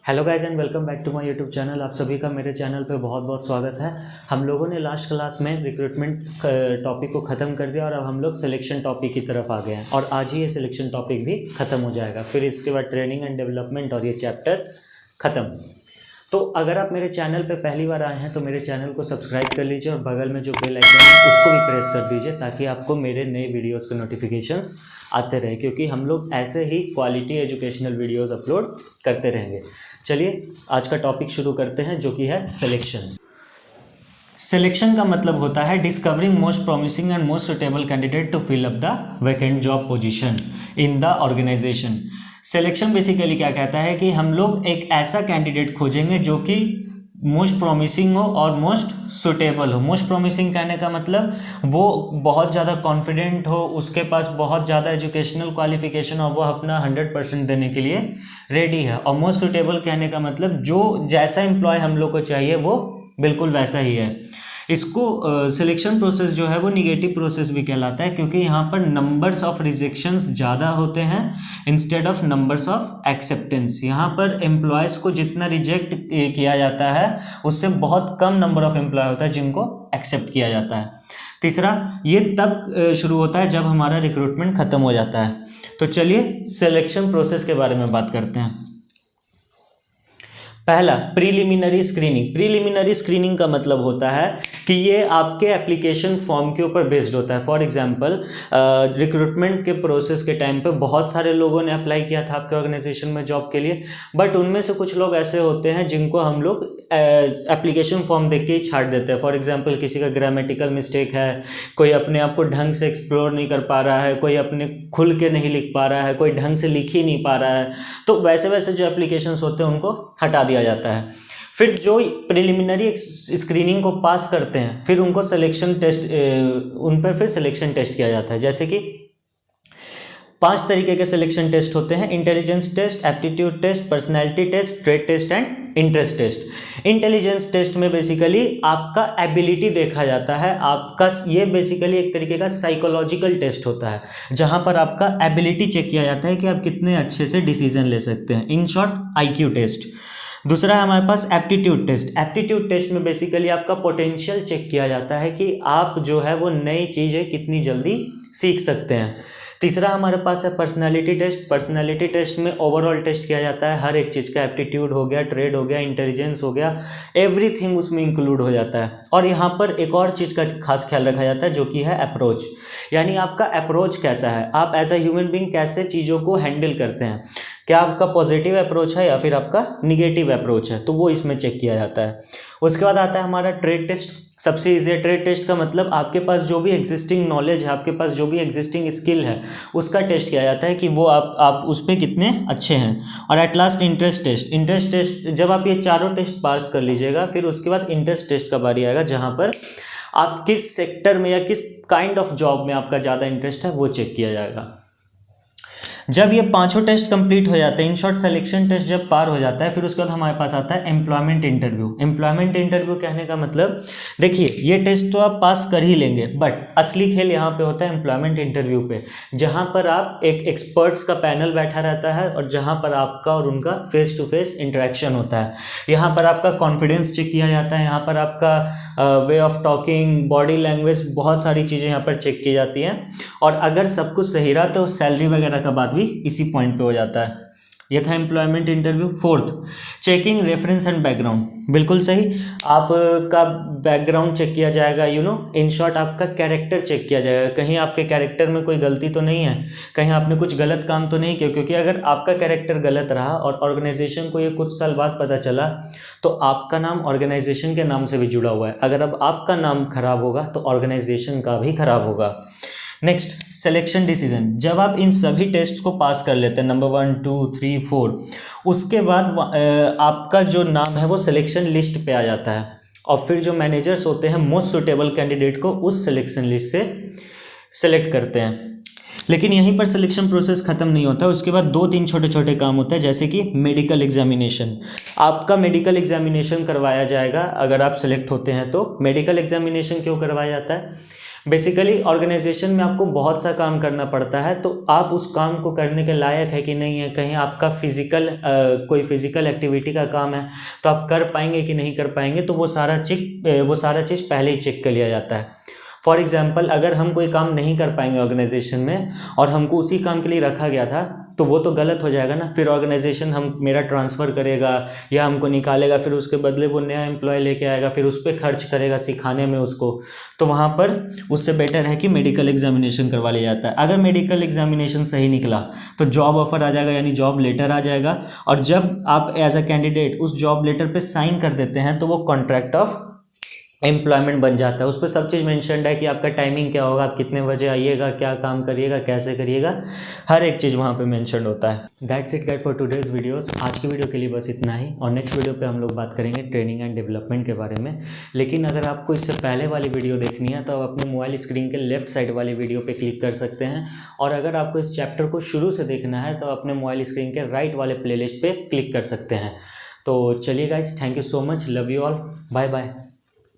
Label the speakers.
Speaker 1: Hello guys and welcome back to my YouTube channel. आप सभी का मेरे चैनल पे बहुत बहुत स्वागत है। हम लोगों ने लास्ट क्लास में रिक्रूटमेंट टॉपिक को ख़त्म कर दिया और अब हम लोग सिलेक्शन टॉपिक की तरफ आ गए हैं और आज ही ये सिलेक्शन टॉपिक भी ख़त्म हो जाएगा। फिर इसके बाद ट्रेनिंग एंड डेवलपमेंट और ये चैप्टर ख़त्म। तो अगर आप मेरे चैनल पे पहली बार आए हैं तो मेरे चैनल को सब्सक्राइब कर लीजिए और बगल में जो बेल आइकन है उसको भी प्रेस कर दीजिए ताकि आपको मेरे नए वीडियोस के नोटिफिकेशंस आते रहे, क्योंकि हम लोग ऐसे ही क्वालिटी एजुकेशनल वीडियोस अपलोड करते रहेंगे। चलिए आज का टॉपिक शुरू करते हैं जो कि है सिलेक्शन। सिलेक्शन का मतलब होता है discovering most promising and most suitable candidate to fill up the vacant job position in the organisation. Selection basically क्या कहता है कि हम लोग एक ऐसा कैंडिडेट खोजेंगे जो कि मोस्ट प्रॉमिसिंग हो और मोस्ट सुटेबल हो। मोस्ट प्रॉमिसिंग कहने का मतलब वो बहुत ज़्यादा कॉन्फिडेंट हो, उसके पास बहुत ज़्यादा एजुकेशनल क्वालिफिकेशन हो, वो अपना 100% देने के लिए रेडी है। और मोस्ट सुटेबल कहने का मतलब जो जैसा एम्प्लॉय हम लोग को चाहिए वो बिल्कुल वैसा ही है। इसको सिलेक्शन प्रोसेस जो है वो निगेटिव प्रोसेस भी कहलाता है, क्योंकि यहाँ पर नंबर्स ऑफ रिजेक्शंस ज़्यादा होते हैं instead of numbers of acceptance. यहाँ पर एम्प्लॉयज़ को जितना रिजेक्ट किया जाता है उससे बहुत कम नंबर ऑफ एम्प्लॉय होता है जिनको एक्सेप्ट किया जाता है। तीसरा, ये तब शुरू होता है जब हमारा रिक्रूटमेंट ख़त्म हो जाता है। तो चलिए सिलेक्शन प्रोसेस के बारे में बात करते हैं। पहला, प्रीलिमिनरी स्क्रीनिंग। प्रीलिमिनरी स्क्रीनिंग का मतलब होता है कि ये आपके एप्लीकेशन फॉर्म के ऊपर बेस्ड होता है। फॉर एग्जांपल रिक्रूटमेंट के प्रोसेस के टाइम पे बहुत सारे लोगों ने अप्लाई किया था आपके ऑर्गेनाइजेशन में जॉब के लिए, बट उनमें से कुछ लोग ऐसे होते हैं जिनको हम लोग एप्लीकेशन फॉर्म देख के ही छाट देते हैं। फॉर एग्जांपल किसी का ग्रामेटिकल मिस्टेक है, कोई अपने आप को ढंग से एक्सप्लोर नहीं कर पा रहा है, कोई अपने खुल के नहीं लिख पा रहा है, कोई ढंग से लिख ही नहीं पा रहा है, तो वैसे वैसे जो एप्लीकेशंस होते हैं उनको हटा दिया जाता है। फिर जो प्रिलिमिनरी स्क्रीनिंग को पास करते हैं फिर उनको सिलेक्शन टेस्ट उन पर फिर सिलेक्शन टेस्ट किया जाता है। जैसे कि 5 तरीके के सिलेक्शन टेस्ट होते हैं: intelligence test, aptitude test, personality test, trade test and interest test. Intelligence test में बेसिकली आपका एबिलिटी देखा जाता है। आपका ये बेसिकली एक तरीके का साइकोलॉजिकल टेस्ट होता है जहां पर आपका एबिलिटी चेक किया जाता है कि आप कितने अच्छे से डिसीजन ले सकते हैं। In short IQ test. दूसरा है हमारे पास एप्टीट्यूड टेस्ट। एप्टीट्यूड टेस्ट में बेसिकली आपका पोटेंशियल चेक किया जाता है कि आप जो है वो नई चीज़ें कितनी जल्दी सीख सकते हैं। तीसरा हमारे पास है पर्सनालिटी टेस्ट। पर्सनालिटी टेस्ट में ओवरऑल टेस्ट किया जाता है हर एक चीज़ का, एप्टीट्यूड हो गया, ट्रेड हो गया, इंटेलिजेंस हो गया, एवरीथिंग उसमें इंक्लूड हो जाता है। और यहाँ पर एक और चीज़ का खास ख्याल रखा जाता है जो कि है अप्रोच, यानी आपका अप्रोच कैसा है, आप एज अ ह्यूमन बीइंग कैसे चीज़ों को हैंडल करते हैं, क्या आपका पॉजिटिव अप्रोच है या फिर आपका निगेटिव अप्रोच है, तो वो इसमें चेक किया जाता है। उसके बाद आता है हमारा ट्रेड टेस्ट। सबसे ईजी है ट्रेड टेस्ट का मतलब आपके पास जो भी एग्जिस्टिंग नॉलेज है, आपके पास जो भी एग्जिस्टिंग स्किल है उसका टेस्ट किया जाता है कि वो आप उस पर कितने अच्छे हैं। और at last interest test. Interest test जब आप ये चारों टेस्ट पास कर लीजिएगा फिर उसके बाद इंटरेस्ट टेस्ट का बारी आएगा जहाँ पर आप किस सेक्टर में या किस काइंड ऑफ जॉब में आपका ज़्यादा इंटरेस्ट है वो चेक किया जाएगा। जब ये पांचों टेस्ट कंप्लीट हो जाते हैं, इन शॉर्ट सिलेक्शन टेस्ट जब पार हो जाता है फिर उसके बाद हमारे पास आता है एम्प्लॉयमेंट इंटरव्यू। एम्प्लॉयमेंट इंटरव्यू कहने का मतलब देखिए ये टेस्ट तो आप पास कर ही लेंगे, बट असली खेल यहाँ पे होता है एम्प्लॉयमेंट इंटरव्यू पे, जहाँ पर आप एक एक्सपर्ट्स का पैनल बैठा रहता है और जहाँ पर आपका और उनका फेस टू फेस इंटरेक्शन होता है। यहाँ पर आपका कॉन्फिडेंस चेक किया जाता है, यहाँ पर आपका way of talking, body language, बहुत सारी चीज़ें यहाँ पर चेक की जाती हैं। और अगर सब कुछ सही रहा तो सैलरी वगैरह का बात भी इसी पॉइंट पे हो जाता है। यह था employment interview. Fourth, checking reference and background. बिल्कुल सही, आपका बैकग्राउंड चेक किया जाएगा, इन शॉर्ट आपका कैरेक्टर चेक किया जाएगा, कहीं आपके कैरेक्टर में कोई गलती तो नहीं है, कहीं आपने कुछ गलत काम तो नहीं किया, क्योंकि अगर आपका कैरेक्टर गलत रहा और ऑर्गेनाइजेशन को ये कुछ साल बाद पता चला तो आपका नाम ऑर्गेनाइजेशन के नाम से भी जुड़ा हुआ है। अगर अब आपका नाम खराब होगा तो ऑर्गेनाइजेशन का भी खराब होगा। Next, selection decision. जब आप इन सभी टेस्ट को पास कर लेते हैं, नंबर 1, 2, 3, 4, उसके बाद आपका जो नाम है वो सिलेक्शन लिस्ट पे आ जाता है और फिर जो मैनेजर्स होते हैं मोस्ट सुटेबल कैंडिडेट को उस सिलेक्शन लिस्ट से सिलेक्ट करते हैं। लेकिन यहीं पर सिलेक्शन प्रोसेस ख़त्म नहीं होता, उसके बाद 2-3 छोटे छोटे काम होते हैं, जैसे कि मेडिकल एग्जामिनेशन। आपका मेडिकल एग्जामिनेशन करवाया जाएगा अगर आप सिलेक्ट होते हैं तो। मेडिकल एग्जामिनेशन क्यों करवाया जाता है? बेसिकली ऑर्गेनाइजेशन में आपको बहुत सा काम करना पड़ता है, तो आप उस काम को करने के लायक है कि नहीं है, कहीं आपका कोई फिजिकल एक्टिविटी का काम है तो आप कर पाएंगे कि नहीं कर पाएंगे, तो वो सारा चीज़ पहले ही चेक कर लिया जाता है। फॉर एग्जाम्पल, अगर हम कोई काम नहीं कर पाएंगे ऑर्गेनाइजेशन में और हमको उसी काम के लिए रखा गया था, तो वो तो गलत हो जाएगा ना। फिर ऑर्गेनाइजेशन मेरा ट्रांसफ़र करेगा या हमको निकालेगा, फिर उसके बदले वो नया एम्प्लॉय लेके आएगा, फिर उस पर खर्च करेगा सिखाने में उसको। तो वहाँ पर उससे बेटर है कि मेडिकल एग्जामिनेशन करवा लिया जाता है। अगर मेडिकल एग्जामिनेशन सही निकला तो जॉब ऑफर आ जाएगा, यानी जॉब लेटर आ जाएगा, और जब आप एज अ कैंडिडेट उस जॉब लेटर पे साइन कर देते हैं तो वो कॉन्ट्रैक्ट ऑफ एम्प्लॉयमेंट बन जाता है। उस पर सब चीज़ मेंशन्ड है कि आपका टाइमिंग क्या होगा, आप कितने बजे आइएगा, क्या काम करिएगा, कैसे करिएगा, हर एक चीज़ वहाँ पे मेंशन्ड होता है। That's it guide for today's videos. आज की वीडियो के लिए बस इतना ही, और नेक्स्ट वीडियो पे हम लोग बात करेंगे ट्रेनिंग एंड डेवलपमेंट के बारे में। लेकिन अगर आपको इससे पहले वाली वीडियो देखनी है तो आप अपने मोबाइल स्क्रीन के लेफ्ट साइड वाली वीडियो पर क्लिक कर सकते हैं, और अगर आपको इस चैप्टर को शुरू से देखना है तो अपने मोबाइल स्क्रीन के राइट वाले प्ले लिस्ट पर क्लिक कर सकते हैं। तो चलिए guys, thank you so much, love you all, bye bye.